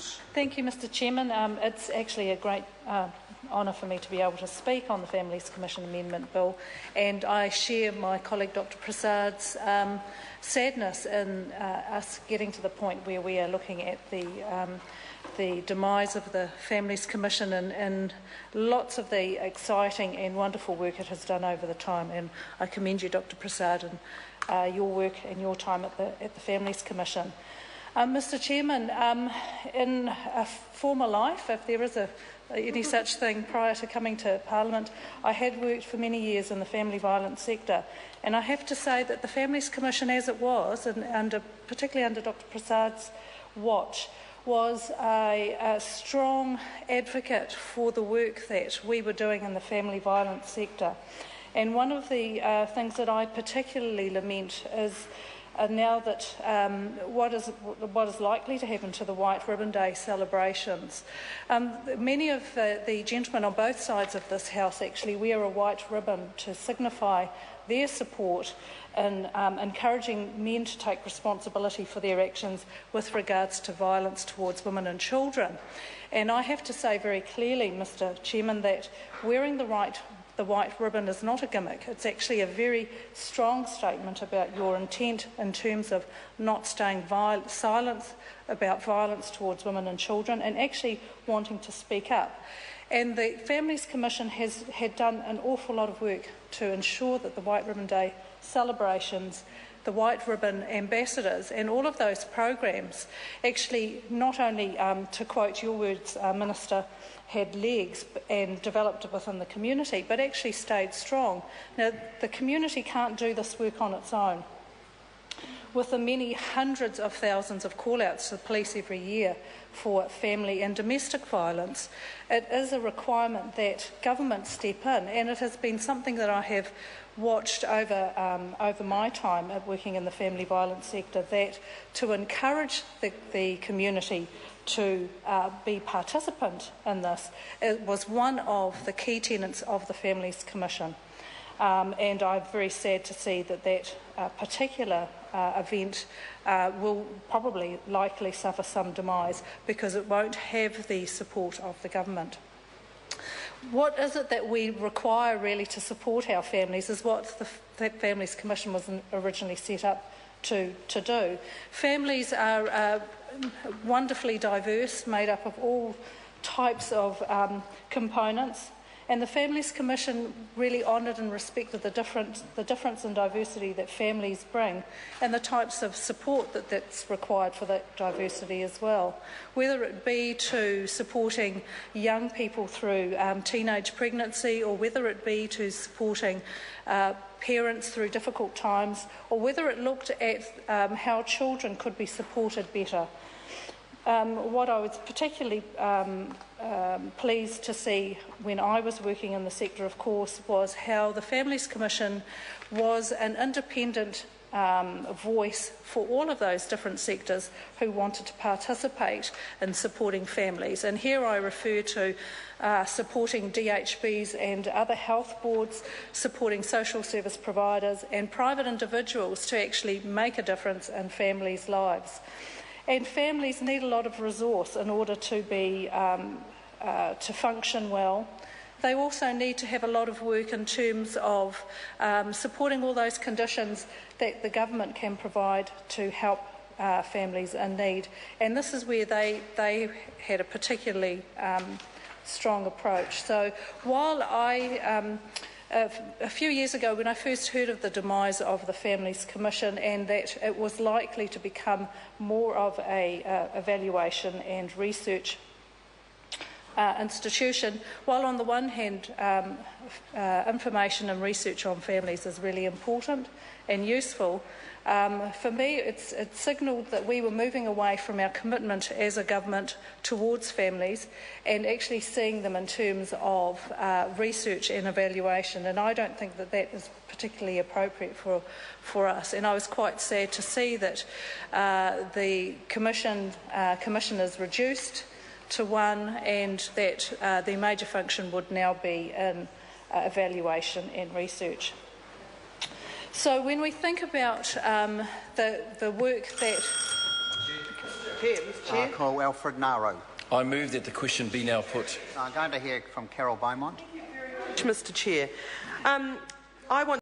business. Thank you, Mr Chairman. It's actually a great honour for me to be able to speak on the Families Commission Amendment Bill, and I share my colleague Dr Prasad's sadness in us getting to the point where we are looking at the demise of the Families Commission and lots of the exciting and wonderful work it has done over the time. And I commend you, Dr Prasad, and your work and your time at the Families Commission. Mr Chairman, in a former life, if there is any such thing prior to coming to Parliament, I had worked for many years in the family violence sector, and I have to say that the Families Commission, as it was, and particularly under Dr Prasad's watch, was a strong advocate for the work that we were doing in the family violence sector. And one of the things that I particularly lament is now that what is likely to happen to the White Ribbon Day celebrations. Many of the gentlemen on both sides of this House actually wear a white ribbon to signify their support in encouraging men to take responsibility for their actions with regards to violence towards women and children. And I have to say very clearly, Mr Chairman, that wearing the white ribbon is not a gimmick. It's actually a very strong statement about your intent in terms of not staying silent about violence towards women and children and actually wanting to speak up. And the Families Commission had done an awful lot of work to ensure that the White Ribbon Day celebrations, the White Ribbon ambassadors and all of those programs actually not only, to quote your words, Minister, had legs and developed within the community, but actually stayed strong. Now, the community can't do this work on its own. With the many hundreds of thousands of call-outs to the police every year for family and domestic violence, it is a requirement that government step in, and it has been something that I have watched over my time at working in the family violence sector, that to encourage the community to be participant in this, it was one of the key tenets of the Families Commission. And I'm very sad to see that particular event will probably likely suffer some demise because it won't have the support of the government. What is it that we require really to support our families is what the Families Commission was originally set up to do. Families are wonderfully diverse, made up of all types of components. And the Families Commission really honoured and respected the difference in diversity that families bring and the types of support that's required for that diversity as well. Whether it be to supporting young people through teenage pregnancy, or whether it be to supporting parents through difficult times, or whether it looked at how children could be supported better. What I was particularly pleased to see when I was working in the sector, of course, was how the Families Commission was an independent voice for all of those different sectors who wanted to participate in supporting families. And here I refer to supporting DHBs and other health boards, supporting social service providers and private individuals to actually make a difference in families' lives. And families need a lot of resource in order to be to function well. They also need to have a lot of work in terms of supporting all those conditions that the government can provide to help families in need. And this is where they had a particularly strong approach. So while a few years ago, when I first heard of the demise of the Families Commission and that it was likely to become more of a evaluation and research institution, while on the one hand information and research on families is really important and useful, for me it signalled that we were moving away from our commitment as a government towards families and actually seeing them in terms of research and evaluation, and I don't think that is particularly appropriate for us. And I was quite sad to see that the commission is reduced to one, and that the major function would now be in evaluation and research. So when we think about the work that... Mr. Chair. I call Alfred Naro. I move that the question be now put. I'm going to hear from Carol Beaumont. Mr. Chair. I want